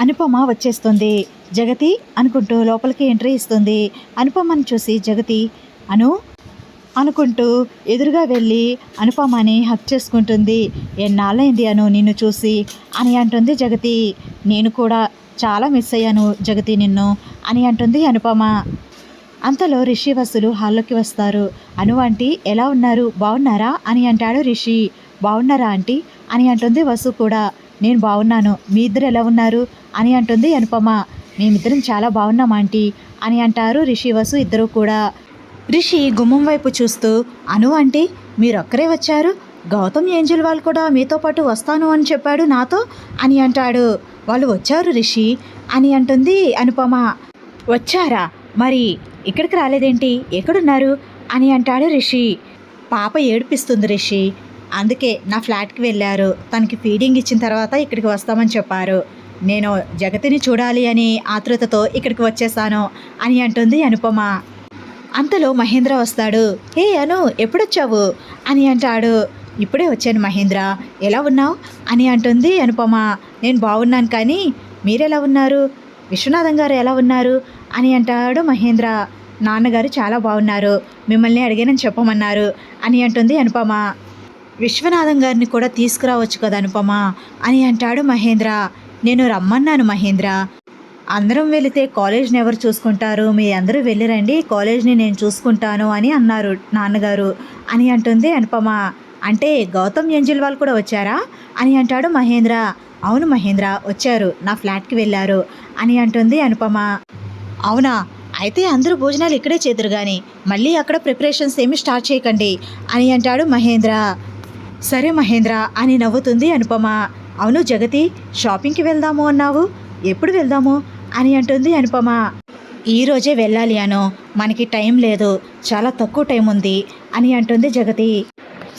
అనుపమ వచ్చేస్తుంది. జగతి అనుకుంటూ లోపలికి ఎంట్రీ ఇస్తుంది. అనుపమని చూసి జగతి అను అనుకుంటూ ఎదురుగా వెళ్ళి అనుపమని హక్ చేసుకుంటుంది. ఎన్నాళ్ళైంది అను నిన్ను చూసి అని అంటుంది జగతి. నేను కూడా చాలా మిస్ అయ్యాను జగతి నిన్ను అని అంటుంది అనుపమ. అంతలో రిషి వసులు హాల్లోకి వస్తారు. అను ఆంటీ ఎలా ఉన్నారు, బాగున్నారా అని అంటాడు రిషి. బాగున్నారా ఆంటీ అని అంటుంది వసు కూడా. నేను బాగున్నాను, మీ ఇద్దరు ఎలా ఉన్నారు అని అంటుంది అనుపమ. మేమిద్దరం చాలా బాగున్నాం ఆంటీ అని అంటారు రిషి వసు ఇద్దరు కూడా. రిషి గుమ్మం వైపు చూస్తూ అను ఆంటీ మీరొక్కరే వచ్చారు, గౌతమ్ ఏంజల్ వాళ్ళు కూడా మీతో పాటు వస్తాను అని చెప్పాడు నాతో అని అంటాడు. వాళ్ళు వచ్చారు రిషి అని అంటుంది అనుపమ. వచ్చారా, మరి ఇక్కడికి రాలేదేంటి, ఎక్కడున్నారు అని అంటాడు రిషి. పాప ఏడిపిస్తుంది రిషి, అందుకే నా ఫ్లాట్కి వెళ్ళారు. తనకి ఫీడింగ్ ఇచ్చిన తర్వాత ఇక్కడికి వస్తామని చెప్పారు. నేను జగతిని చూడాలి అని ఆతృతతో ఇక్కడికి వచ్చేసాను అని అంటుంది అనుపమ. అంతలో మహేంద్ర వస్తాడు. హే అను ఎప్పుడొచ్చావు అని అంటాడు. ఇప్పుడే వచ్చాను మహేంద్ర, ఎలా ఉన్నావు అని అంటుంది అనుపమ. నేను బాగున్నాను, కానీ మీరెలా ఉన్నారు, విశ్వనాథం గారు ఎలా ఉన్నారు అని అంటాడు మహేంద్ర. నాన్నగారు చాలా బాగున్నారు, మిమ్మల్ని అడిగానని చెప్పమన్నారు అని అంటుంది అనుపమ. విశ్వనాథం గారిని కూడా తీసుకురావచ్చు కదా అనుపమ అని అంటాడు మహేంద్ర. నేను రమ్మన్నాను మహేంద్ర, అందరం వెళితే కాలేజ్ని ఎవరు చూసుకుంటారు, మీ అందరూ వెళ్ళిరండి, కాలేజ్ని నేను చూసుకుంటాను అని అన్నారు నాన్నగారు అని అంటుంది అనుపమ. అంటే గౌతమ్ ఏంజల్ వాళ్ళు కూడా వచ్చారా అని అంటాడు మహేంద్ర. అవును మహేంద్ర వచ్చారు, నా ఫ్లాట్కి వెళ్ళారు అని అంటుంది అనుపమ. అవునా, అయితే అందరూ భోజనాలు ఇక్కడే చేదురు కానీ మళ్ళీ అక్కడ ప్రిపరేషన్స్ ఏమి స్టార్ట్ చేయకండి అని అంటాడు మహేంద్ర. సరే మహేంద్ర అని నవ్వుతుంది అనుపమ. అవును జగతి, షాపింగ్కి వెళ్దాము అన్నావు, ఎప్పుడు వెళ్దాము అని అంటుంది అనుపమ. ఈరోజే వెళ్ళాలి అను, మనకి టైం లేదు, చాలా తక్కువ టైం ఉంది అని అంటుంది జగతి.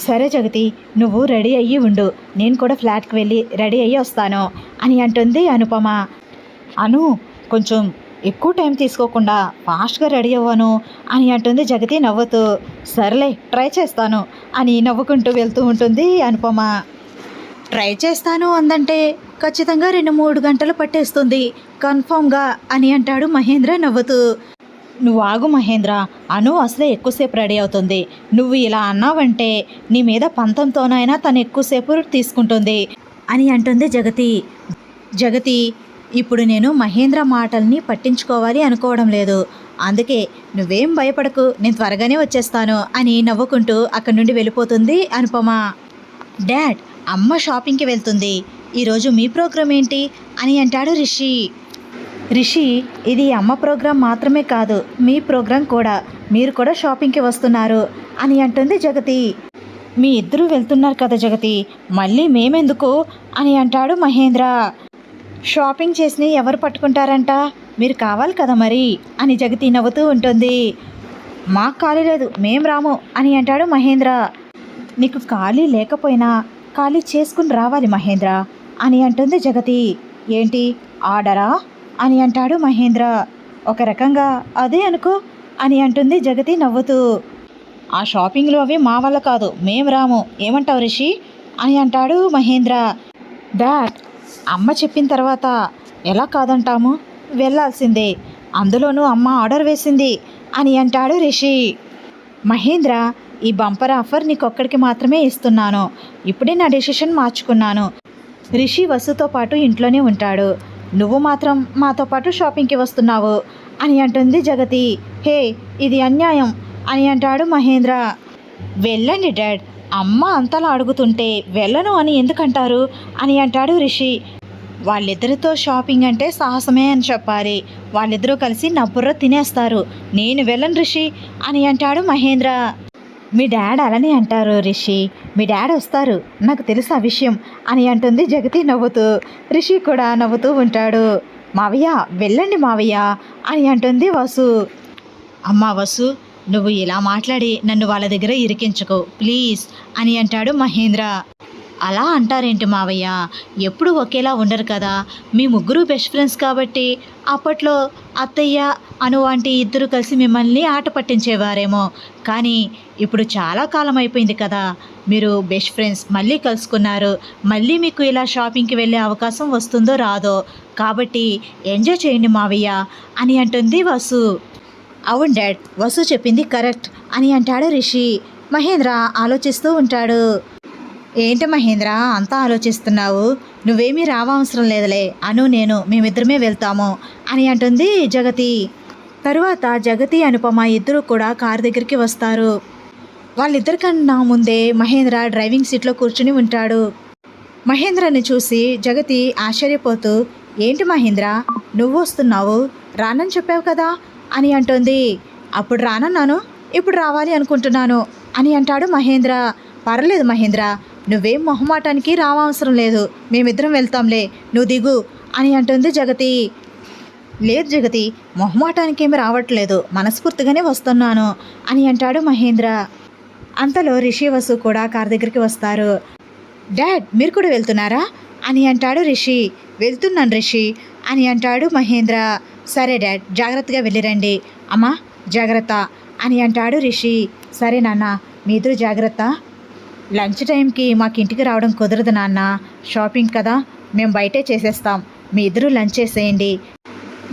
సరే జగతి, నువ్వు రెడీ అయ్యి ఉండు, నేను కూడా ఫ్లాట్కి వెళ్ళి రెడీ అయ్యి వస్తాను అని అంటుంది అనుపమ. అను కొంచెం ఎక్కువ టైం తీసుకోకుండా ఫాస్ట్గా రెడీ అవ్వను అని అంటుంది జగతి నవ్వుతూ. సర్లే ట్రై చేస్తాను అని నవ్వుకుంటూ వెళ్తూ ఉంటుంది అనుపమ. ట్రై చేస్తాను అందంటే ఖచ్చితంగా 2-3 గంటలు పట్టేస్తుంది కన్ఫామ్గా అని అంటాడు మహేంద్ర నవ్వుతూ. నువ్వు ఆగు మహేంద్ర, అను అసలే ఎక్కువసేపు రెడీ అవుతుంది, నువ్వు ఇలా అన్నావంటే నీ మీద పంతంతోనైనా తను ఎక్కువసేపు తీసుకుంటుంది అని అంటుంది జగతి. జగతి, ఇప్పుడు నేను మహేంద్ర మాటల్ని పట్టించుకోవాలి అనుకోవడం లేదు, అందుకే నువ్వేం భయపడకు, నేను త్వరగానే వచ్చేస్తాను అని నవ్వుకుంటూ అక్కడి నుండి వెళ్ళిపోతుంది అనుపమ. డాడ్, అమ్మ షాపింగ్కి వెళ్తుంది, ఈరోజు మీ ప్రోగ్రాం ఏంటి అని అంటాడు రిషి. రిషి, ఇది అమ్మ ప్రోగ్రాం మాత్రమే కాదు, మీ ప్రోగ్రాం కూడా, మీరు కూడా షాపింగ్కి వస్తున్నారు అని అంటుంది జగతి. మీ ఇద్దరూ వెళ్తున్నారు కదా జగతి, మళ్ళీ మేమెందుకు అని అంటాడు మహేంద్ర. షాపింగ్ చేసి ఎవరు పట్టుకుంటారంట, మీరు కావాలి కదా మరి అని జగతి నవ్వుతూ ఉంటుంది. మాకు ఖాళీ లేదు, మేం రాము అని అంటాడు మహేంద్ర. నీకు ఖాళీ లేకపోయినా ఖాళీ చేసుకుని రావాలి మహేంద్ర అని అంటుంది జగతి. ఏంటి ఆర్డరా అని అంటాడు మహేంద్ర. ఒక రకంగా అదే అనుకో అని అంటుంది జగతి నవ్వుతూ. ఆ షాపింగ్లు అవి మా వల్ల కాదు, మేం రాము, ఏమంటావు రిషి అని అంటాడు మహేంద్ర. డాడ్, అమ్మ చెప్పిన తర్వాత ఎలా కాదంటాము, వెళ్ళాల్సిందే, అందులోనూ అమ్మ ఆర్డర్ వేసింది అని అంటాడు రిషి. మహేంద్ర, ఈ బంపర్ ఆఫర్ నీకొక్కడికి మాత్రమే ఇస్తున్నాను, ఇప్పుడే నా డెసిషన్ మార్చుకున్నాను. రిషి వసుతో పాటు ఇంట్లోనే ఉంటాడు, నువ్వు మాత్రం మాతో పాటు షాపింగ్కి వస్తున్నావు అని అంటుంది జగతి. హే, ఇది అన్యాయం అని అంటాడు మహేంద్ర. వెళ్ళండి డాడ్, అమ్మ అంతలా అడుగుతుంటే వెళ్ళను అని ఎందుకంటారు అని అంటాడు రిషి. వాళ్ళిద్దరితో షాపింగ్ అంటే సాహసమే అని చెప్పాలి, వాళ్ళిద్దరూ కలిసి నా బుర్ర తినేస్తారు, నేను వెళ్ళను రిషి అని అంటాడు మహేంద్ర. మీ డాడ్ అలానే అంటారు రిషి, మీ డాడ్ వస్తారు, నాకు తెలుసు ఆ విషయం అని అంటుంది జగతి నవ్వుతూ. రిషి కూడా నవ్వుతూ ఉంటాడు. మావయ్య వెళ్ళండి మావయ్య అని అంటుంది వసు. అమ్మా వసు, నువ్వు ఇలా మాట్లాడి నన్ను వాళ్ళ దగ్గర ఇరికించుకో ప్లీజ్ అని అంటాడు మహేంద్ర. అలా అంటారేంటి మావయ్య? ఎప్పుడు ఒకేలా ఉండరు కదా. మీ ముగ్గురు బెస్ట్ ఫ్రెండ్స్ కాబట్టి అప్పట్లో అత్తయ్య అను ఆంటీ ఇద్దరు కలిసి మిమ్మల్ని ఆట పట్టించేవారేమో. కానీ ఇప్పుడు చాలా కాలం అయిపోయింది కదా. మీరు బెస్ట్ ఫ్రెండ్స్ మళ్ళీ కలుసుకున్నారు. మళ్ళీ మీకు ఇలా షాపింగ్కి వెళ్ళే అవకాశం వస్తుందో రాదో, కాబట్టి ఎంజాయ్ చేయండి మావయ్య అని అంటుంది వసు. అవును డాడ్, వసు చెప్పింది కరెక్ట్ అని అంటాడు రిషి. మహేంద్ర ఆలోచిస్తూ ఉంటాడు. ఏంటి మహేంద్ర అంతా ఆలోచిస్తున్నావు? నువ్వేమీ రావవసరం లేదులే, అను నేను మేమిద్దరమే వెళ్తాము అని అంటుంది జగతి. తరువాత జగతి అనుపమ ఇద్దరు కూడా కారు దగ్గరికి వస్తారు. వాళ్ళిద్దరికన్నా ముందే మహేంద్ర డ్రైవింగ్ సీట్లో కూర్చుని ఉంటాడు. మహేంద్రని చూసి జగతి ఆశ్చర్యపోతూ, ఏంటి మహేంద్ర నువ్వు వస్తున్నావు? రానని చెప్పావు కదా అని అంటుంది. అప్పుడు రానన్నాను, ఇప్పుడు రావాలి అనుకుంటున్నాను అని అంటాడు మహేంద్ర. పర్లేదు మహేంద్ర, నువ్వేం మొహమాటానికి రావవసరం లేదు, మేమిద్దరం వెళ్తాంలే, నువ్వు దిగు అని అంటుంది జగతి. లేదు జగతి, మొహమాటానికి ఏమి రావట్లేదు, మనస్ఫూర్తిగానే వస్తున్నాను అని అంటాడు మహేంద్ర. అంతలో రిషి వసు కూడా కార్ దగ్గరికి వస్తారు. డాడ్ మీరు కూడా వెళ్తున్నారా అని అంటాడు రిషి. వెళ్తున్నాను రిషి అని అంటాడు మహేంద్ర. సరే డాడ్, జాగ్రత్తగా వెళ్ళిరండి. అమ్మా జాగ్రత్త అని అంటాడు రిషి. సరే నాన్న, మీ ఇద్దరు జాగ్రత్త. లంచ్ టైంకి మాకు ఇంటికి రావడం కుదరదు నాన్న, షాపింగ్ కదా, మేము బయటే చేసేస్తాం. మీ ఇద్దరు లంచ్ చేసేయండి.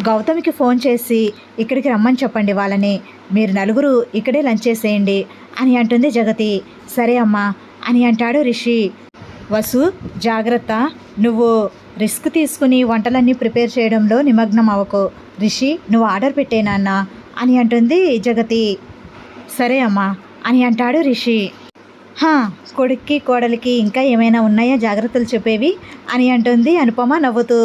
గౌతమ్కి ఫోన్ చేసి ఇక్కడికి రమ్మని చెప్పండి వాళ్ళని, మీరు నలుగురు ఇక్కడే లంచ్ చేసేయండి అని అంటుంది జగతి. సరే అమ్మా అని అంటాడు రిషి. వసు జాగ్రత్త, నువ్వు రిస్క్ తీసుకుని వంటలన్నీ ప్రిపేర్ చేయడంలో నిమగ్నం అవ్వకు. రిషి నువ్వు ఆర్డర్ పెట్టే నాన్న అని అంటుంది జగతి. సరే అమ్మా అని అంటాడు రిషి. కొడుక్కి కోడలికి ఇంకా ఏమైనా ఉన్నాయా జాగ్రత్తలు చెప్పేవి అని అంటుంది అనుపమ నవ్వుతూ.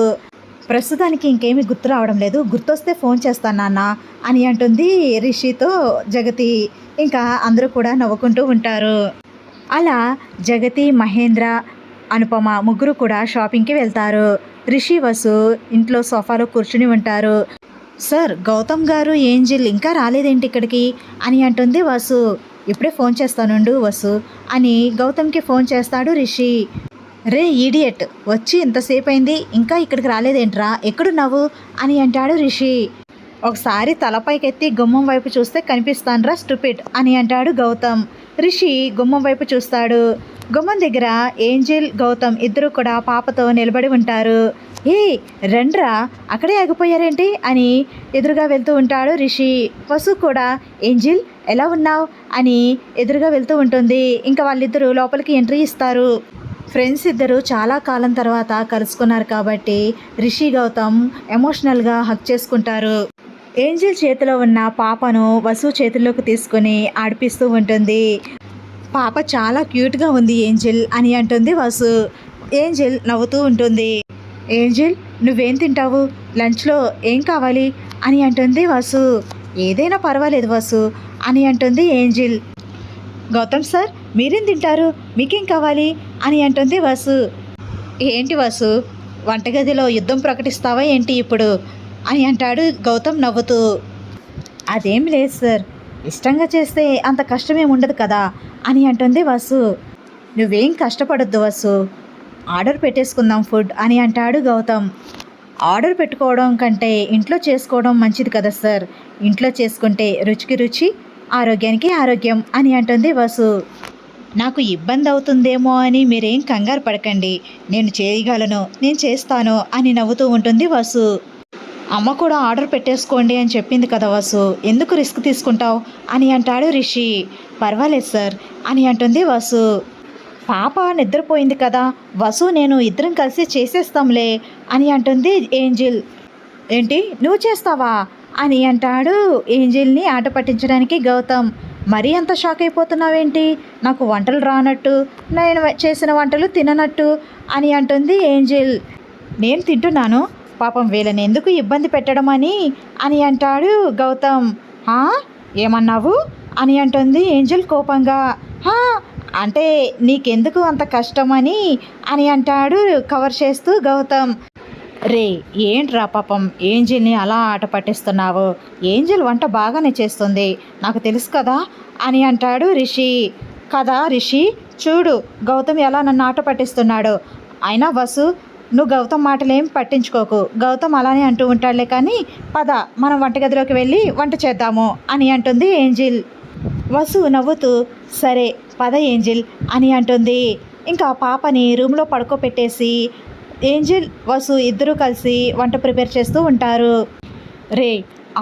ప్రస్తుతానికి ఇంకేమీ గుర్తు రావడం లేదు, గుర్తొస్తే ఫోన్ చేస్తాను నాన్న అని అంటుంది రిషితో జగతి. ఇంకా అందరూ కూడా నవ్వుకుంటూ ఉంటారు. అలా జగతి, మహేంద్ర, అనుపమ ముగ్గురు కూడా షాపింగ్కి వెళ్తారు. రిషి వసు ఇంట్లో సోఫాలో కూర్చుని ఉంటారు. సార్ గౌతమ్ గారు ఏంజిల్ ఇంకా రాలేదేంటి ఇక్కడికి అని అంటుంది వసు. ఇప్పుడే ఫోన్ చేస్తానుండు వసు అని గౌతమ్కి ఫోన్ చేస్తాడు రిషి. రే ఈడియట్, వచ్చి ఇంతసేపు అయింది ఇంకా ఇక్కడికి రాలేదేంట్రా, ఎక్కడున్నావు అని అంటాడు రిషి. ఒకసారి తలపైకెత్తి గుమ్మం వైపు చూస్తే కనిపిస్తాన్రా స్టూపిడ్ అని అంటాడు గౌతమ్. రిషి గుమ్మం వైపు చూస్తాడు. గుమ్మం దగ్గర ఏంజిల్, గౌతమ్ ఇద్దరు కూడా పాపతో నిలబడి ఉంటారు. రండ్రా, అక్కడే ఆగిపోయారేంటి అని ఎదురుగా వెళ్తూ ఉంటాడు రిషి. వసు కూడా ఏంజిల్ ఎలా ఉన్నావు అని ఎదురుగా వెళ్తూ ఉంటుంది. ఇంకా వాళ్ళిద్దరూ లోపలికి ఎంట్రీ ఇస్తారు. ఫ్రెండ్స్ ఇద్దరు చాలా కాలం తర్వాత కలుసుకున్నారు కాబట్టి రిషి, గౌతమ్ ఎమోషనల్గా హగ్ చేసుకుంటారు. ఏంజిల్ చేతిలో ఉన్న పాపను వసు చేతుల్లోకి తీసుకుని ఆడిపిస్తూ ఉంటుంది. పాప చాలా క్యూట్గా ఉంది ఏంజిల్ అని అంటుంది వసు. ఏంజిల్ నవ్వుతూ ఉంటుంది. ఏంజిల్ నువ్వేం తింటావు, లంచ్లో ఏం కావాలి అని అంటుంది వసు. ఏదైనా పర్వాలేదు వసు అని అంటుంది ఏంజిల్. గౌతమ్ సార్ మీరేం తింటారు, మీకేం కావాలి అని అంటుంది వసు. ఏంటి వసు, వంటగదిలో యుద్ధం ప్రకటిస్తావా ఏంటి ఇప్పుడు అని అంటాడు గౌతమ్ నవ్వుతూ. అదేం లేదు సార్, ఇష్టంగా చేస్తే అంత కష్టమేమి ఉండదు కదా అని అంటుంది వసు. నువ్వేం కష్టపడొద్దు వసు, ఆర్డర్ పెట్టేసుకుందాం ఫుడ్ అని అంటాడు గౌతమ్. ఆర్డర్ పెట్టుకోవడం కంటే ఇంట్లో చేసుకోవడం మంచిది కదా సార్, ఇంట్లో చేసుకుంటే రుచికి రుచి, ఆరోగ్యానికి ఆరోగ్యం అని అంటుంది వసు. నాకు ఇబ్బంది అవుతుందేమో అని మీరేం కంగారు పడకండి, నేను చేయగలను, నేను చేస్తాను అని నవ్వుతూ ఉంటుంది వసు. అమ్మ కూడా ఆర్డర్ పెట్టేసుకోండి అని చెప్పింది కదా వసు, ఎందుకు రిస్క్ తీసుకుంటావు అని అంటాడు రిషి. పర్వాలేదు సార్ అని అంటుంది వసు. పాప నిద్రపోయింది కదా, వసు నేను ఇద్దరం కలిసి చేసేస్తాంలే అని అంటుంది ఏంజిల్. ఏంటి నువ్వు చేస్తావా అని అంటాడు ఏంజిల్ని ఆట పట్టించడానికి గౌతమ్. మరీ అంత షాక్ అయిపోతున్నావేంటి, నాకు వంటలు రానట్టు, నేను చేసిన వంటలు తిననట్టు అని అంటుంది ఏంజిల్. నేను తింటున్నాను, పాపం వీళ్ళని ఎందుకు ఇబ్బంది పెట్టడం అని అంటాడు గౌతమ్. ఏమన్నావు అని అంటుంది ఏంజిల్ కోపంగా. అంటే నీకెందుకు అంత కష్టమని అని అంటాడు కవర్ చేస్తూ గౌతమ్. రే ఏంట్రా పాపం ఏంజిల్ని అలా ఆట పట్టిస్తున్నావు, ఏంజిల్ వంట బాగానే చేస్తుంది నాకు తెలుసు కదా అని అంటాడు రిషి. కదా రిషి, చూడు గౌతమ్ ఎలా నన్ను ఆట పట్టిస్తున్నాడో. అయినా వసు, నువ్వు గౌతమ్ మాటలేం పట్టించుకోకు. గౌతమ్ అలానే అంటూ ఉంటాడులే, కానీ పద మనం వంటగదిలోకి వెళ్ళి వంట చేద్దాము అని అంటుంది ఏంజిల్. వసు నవ్వుతూ సరే పద ఏంజిల్ అని అంటుంది. ఇంకా పాపని రూమ్లో పడుకోబెట్టేసి ఏంజిల్ వసు ఇద్దరూ కలిసి వంట ప్రిపేర్ చేస్తూ ఉంటారు. రే,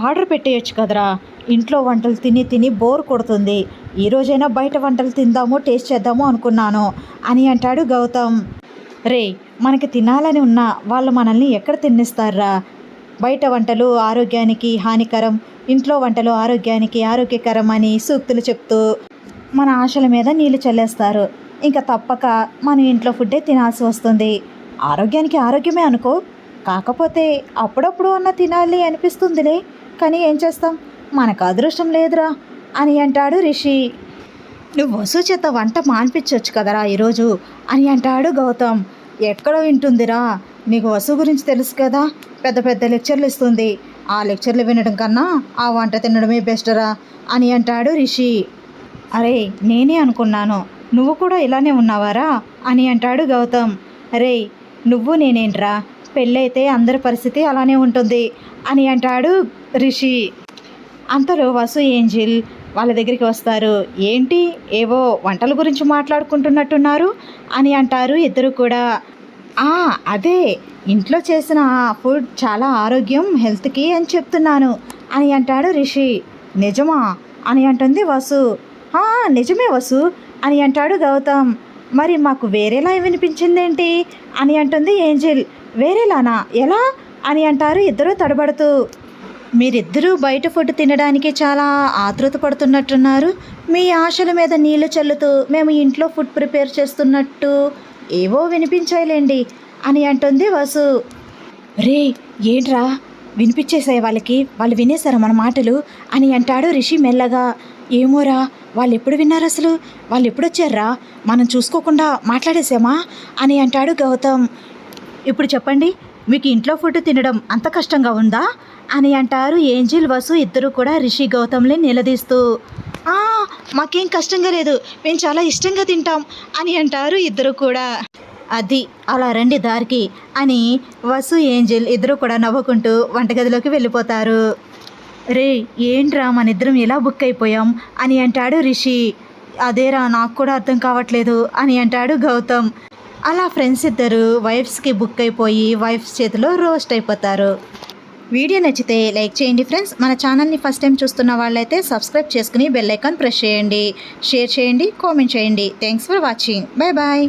ఆర్డర్ పెట్టేయచ్చు కదరా, ఇంట్లో వంటలు తిని తిని బోర్ కొడుతుంది. ఈరోజైనా బయట వంటలు తిందాము, టేస్ట్ చేద్దాము అనుకున్నాను అని అంటాడు గౌతమ్. రే, మనకి తినాలని ఉన్నా వాళ్ళు మనల్ని ఎక్కడ తిన్నిస్తారా? బయట వంటలు ఆరోగ్యానికి హానికరం, ఇంట్లో వంటలు ఆరోగ్యానికి ఆరోగ్యకరం అని సూక్తులు చెప్తూ మన ఆశల మీద నీళ్లు చల్లేస్తారు. ఇంకా తప్పక మనం ఇంట్లో ఫుడ్డే తినాల్సి వస్తుంది. ఆరోగ్యానికి ఆరోగ్యమే అనుకో, కాకపోతే అప్పుడప్పుడు అన్న తినాలి అనిపిస్తుందిలే, కానీ ఏం చేస్తాం, మనకు అదృష్టం లేదురా అని అంటాడు రిషి. నువ్వు వసు చేత వంట మాన్పించవచ్చు కదరా ఈరోజు అని అంటాడు గౌతమ్. ఎక్కడ వింటుందిరా, నీకు వసు గురించి తెలుసు కదా, పెద్ద పెద్ద లెక్చర్లు ఇస్తుంది. ఆ లెక్చర్లు వినడం కన్నా ఆ వంట తినడమే బెస్టరా అని అంటాడు రిషి. అరే, నేనే అనుకున్నాను నువ్వు కూడా ఇలానే ఉన్నావారా అని అంటాడు గౌతమ్. రే, నువ్వు నేనేంట్రా, పెళ్ళైతే అందరి పరిస్థితి అలానే ఉంటుంది అని అంటాడు రిషి. అంతలో వసు ఏంజిల్ వాళ్ళ దగ్గరికి వస్తారు. ఏంటి ఏవో వంటల గురించి మాట్లాడుకుంటున్నట్టున్నారు అని అంటారు ఇద్దరు కూడా. అదే ఇంట్లో చేసిన ఫుడ్ చాలా ఆరోగ్యం హెల్త్కి అని చెప్తున్నాను అని అంటాడు రిషి. నిజమా అని అంటుంది వసు. నిజమే వసు అని అంటాడు గౌతమ్. మరి మాకు వేరేలా వినిపించిందేంటి అని అంటుంది ఏంజిల్. వేరేలానా, ఎలా అని అంటారు ఇద్దరు తడబడుతూ. మీరిద్దరూ బయట ఫుడ్ తినడానికి చాలా ఆతృత పడుతున్నట్టున్నారు. మీ ఆశల మీద నీళ్లు చల్లుతూ మేము ఇంట్లో ఫుడ్ ప్రిపేర్ చేస్తున్నట్టు ఏవో వినిపించాయిలేండి అని అంటుంది వసు. రే, ఏంట్రా వినిపించేసాయి వాళ్ళకి, వాళ్ళు వినేశారు మన మాటలు అని అంటాడు రిషి మెల్లగా. ఏమోరా, వాళ్ళు ఎప్పుడు విన్నారు అసలు, వాళ్ళు ఎప్పుడు వచ్చారా, మనం చూసుకోకుండా మాట్లాడేసామా అని అంటాడు గౌతమ్. ఇప్పుడు చెప్పండి, మీకు ఇంట్లో ఫుడ్ తినడం అంత కష్టంగా ఉందా అని అంటారు ఏంజిల్ వసు ఇద్దరు కూడా రిషి గౌతమ్ని నిలదీస్తూ. మాకేం కష్టంగా లేదు, మేము చాలా ఇష్టంగా తింటాం అని అంటారు ఇద్దరు కూడా. అది అలా రండి దారికి అని వసు ఏంజిల్ ఇద్దరు కూడా నవ్వుకుంటూ వంటగదిలోకి వెళ్ళిపోతారు. రే, ఏంట్రా మన ఇద్దరం ఎలా బుక్ అయిపోయాం అని అంటాడు రిషి. అదేరా నాకు కూడా అర్థం కావట్లేదు అని అంటాడు గౌతమ్. అలా ఫ్రెండ్స్ ఇద్దరు వైఫ్స్కి బుక్ అయిపోయి వైఫ్స్ చేతిలో రోస్ట్ అయిపోతారు. వీడియో నచ్చితే లైక్ చేయండి ఫ్రెండ్స్. మన ఛానల్ని ఫస్ట్ టైం చూస్తున్న వాళ్ళైతే సబ్స్క్రైబ్ చేసుకుని బెల్ ఐకాన్ ప్రెస్ చేయండి, షేర్ చేయండి, కామెంట్ చేయండి. Thanks for watching. Bye bye.